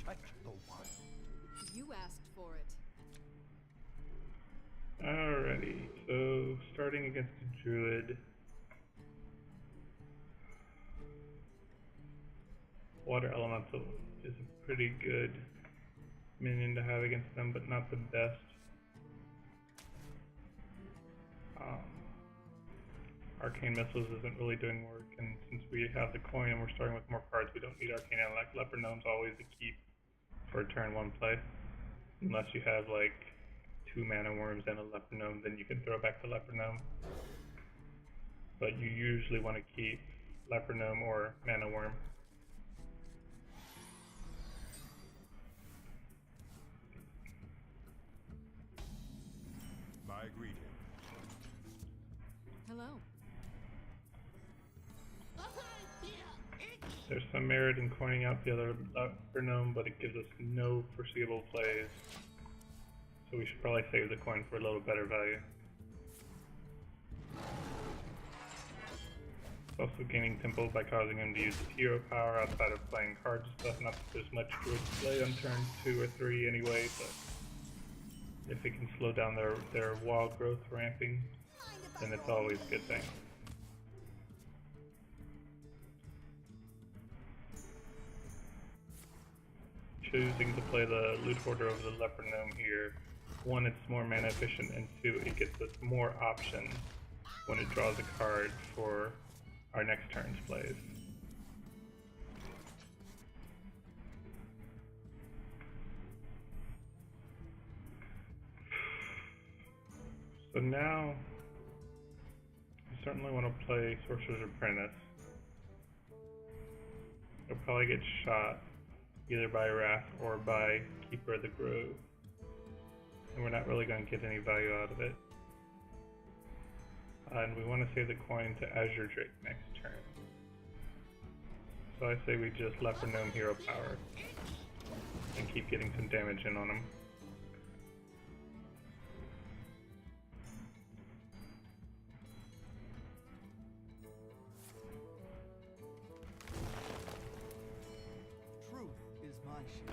protect the one. You asked for it. Alrighty, so starting against the Druid. Water Elemental is a pretty good minion to have against them, but not the best. Arcane Missiles isn't really doing work, and since we have the coin and we're starting with more cards, we don't need Arcane Intellect. Leopard Gnome's always a keep for a turn 1 play. Unless you have like 2 Mana Worms and a Leopard Gnome, then you can throw back the Leopard Gnome. But you usually want to keep Leopard Gnome or Mana Worm. My greeting. Hello. There's some merit in coining out the other Leopard Gnome, but it gives us no foreseeable plays. So we should probably save the coin for a little better value. It's also gaining tempo by causing him to use his hero power outside of playing cards and stuff. Not that there's much Druid play on turn 2 or 3 anyway, but if it can slow down their wall growth ramping, then it's always a good thing. Choosing to play the Loot Hoarder over the Leopard Gnome here, 1, it's more mana efficient, and 2, it gets us more options when it draws a card for our next turn's plays. So now, I certainly want to play Sorcerer's Apprentice. He'll probably get shot either by Wrath or by Keeper of the Grove. And we're not really going to get any value out of it. And we want to save the coin to Azure Drake next turn. So I say we just Leopard Gnome hero power and keep getting some damage in on him. Truth is my shield.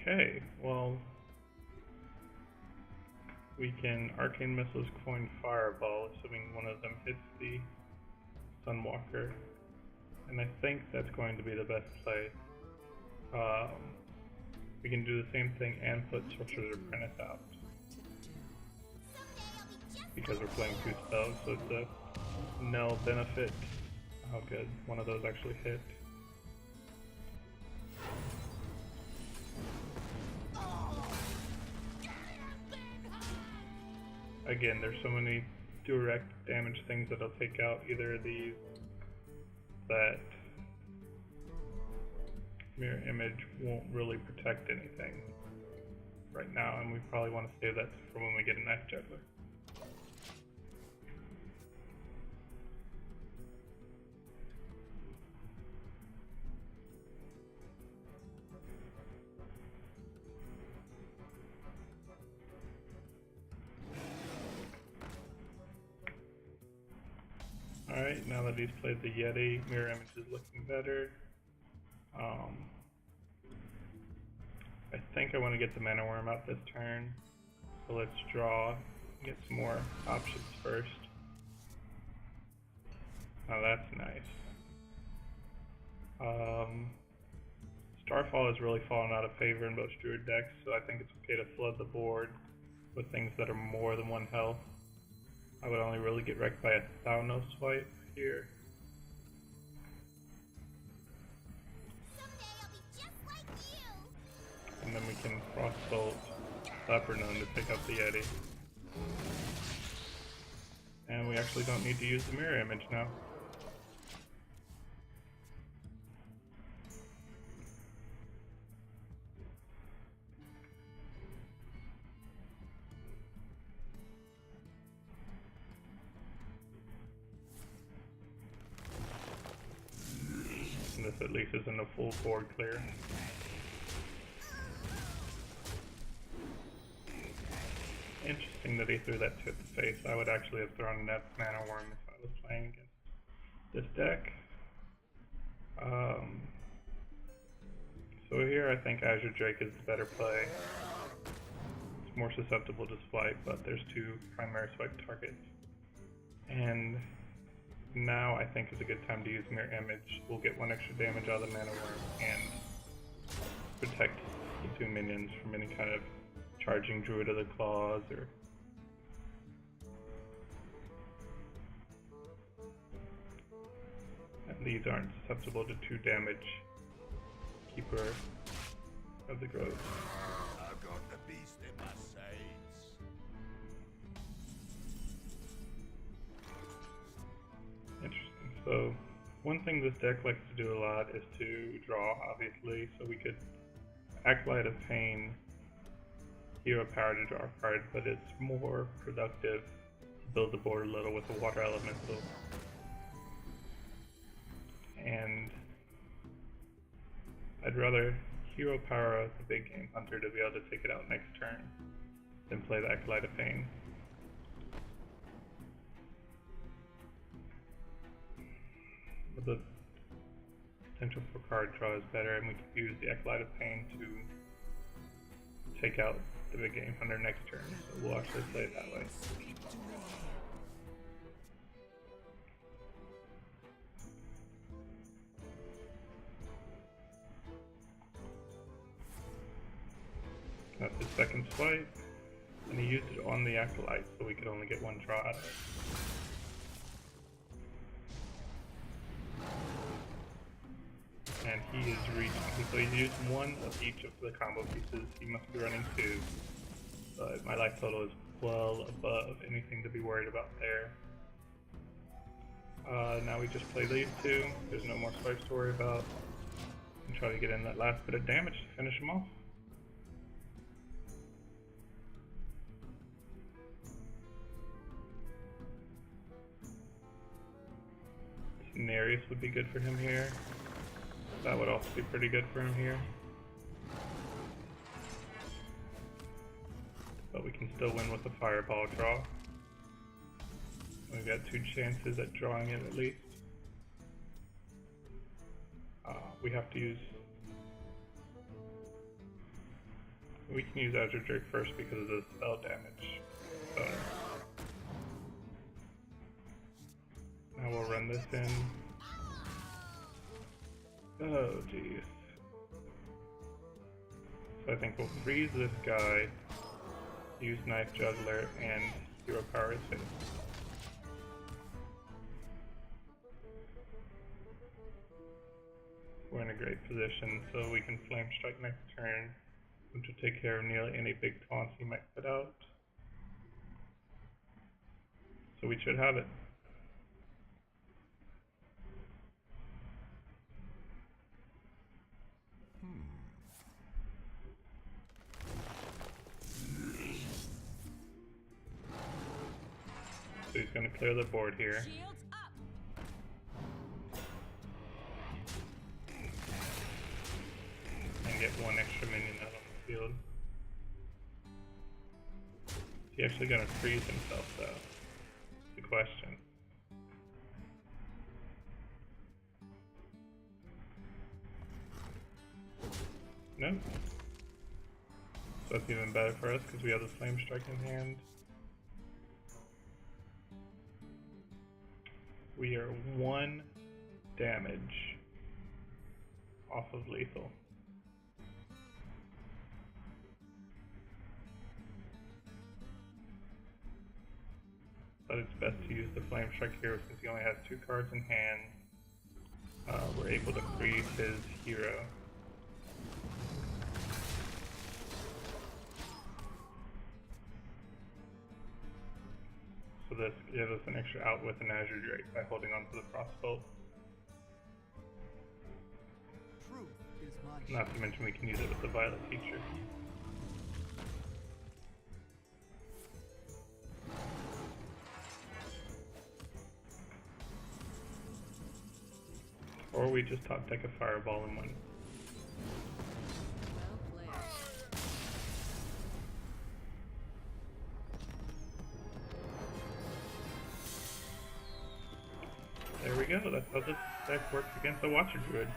Okay, well, we can Arcane Missiles coin Fireball, assuming one of them hits the Sunwalker, and I think that's going to be the best play. We can do the same thing and put Sorcerer's Apprentice out, because we're playing 2 spells, so it's a null benefit. Oh good, one of those actually hit. Again, there's so many direct damage things that I'll take out. Either of these, that Mirror Image won't really protect anything right now, and we probably want to save that for when we get a Knife Juggler. Alright, now that he's played the Yeti, Mirror Image is looking better. I think I want to get the Mana Worm out this turn. So let's draw, get some more options first. Now that's nice. Starfall has really fallen out of favor in most Druid decks, so I think it's okay to flood the board with things that are more than 1 health. I would only really get wrecked by a Thanos swipe here. And then we can Frostbolt Leopard Gnome to pick up the Yeti. And we actually don't need to use the Mirror Image now. And this at least isn't a full board clear. Interesting that he threw that to the face. I would actually have thrown that Mana Worm if I was playing against this deck. So here I think Azure Drake is the better play. It's more susceptible to swipe, but there's two primary swipe targets. And now I think is a good time to use Mirror Image. We'll get 1 extra damage out of the Mana Worm and protect the 2 minions from any kind of charging Druid of the Claws or and these aren't susceptible to 2 damage. Keeper of the Groves. I've got the beast in my sights. Interesting. So one thing this deck likes to do a lot is to draw, obviously, so we could Acolyte of Pain, Hero Power to draw a card, but it's more productive to build the board a little with the water elemental. And I'd rather Hero Power the big game Hunter to be able to take it out next turn than play the Acolyte of Pain. But the potential for card draw is better, and we could use the Acolyte of Pain to take out the big game Hunter next turn, so we'll actually play it that way. That's his second swipe, and he used it on the Acolyte, so we could only get 1 draw out of it. And he is reaching, so he's used 1 of each of the combo pieces. He must be running 2, but my life total is well above anything to be worried about there. Now we just play these 2, there's no more swipes to worry about, and try to get in that last bit of damage to finish him off. Nereus would be good for him here. That would also be pretty good for him here. But we can still win with the Fireball draw. We've got 2 chances at drawing it at least. We have to use... We can use Azure Drake first because of the spell damage bonus. Now we'll run this in. Oh jeez. So I think we'll freeze this guy, use Knife Juggler, and Hero Power is hit. We're in a great position, so we can Flame Strike next turn, which will take care of nearly any big taunts he might put out. So we should have it. So he's going to clear the board here. Shields up. And get 1 extra minion out on the field. Is he actually going to freeze himself though? That's the question. No. So that's even better for us because we have the Flame Strike in hand. We are 1 damage off of lethal. But it's best to use the Flame Strike here since he only has 2 cards in hand. We're able to freeze his hero. So this gives us an extra out with an Azure Drake by holding on to the Frostbolt. Truth is my Not to mention we can use it with the Violet Teacher. Or we just top deck a Fireball and win. Well played. we go. That's how this deck works against a Watcher Druid.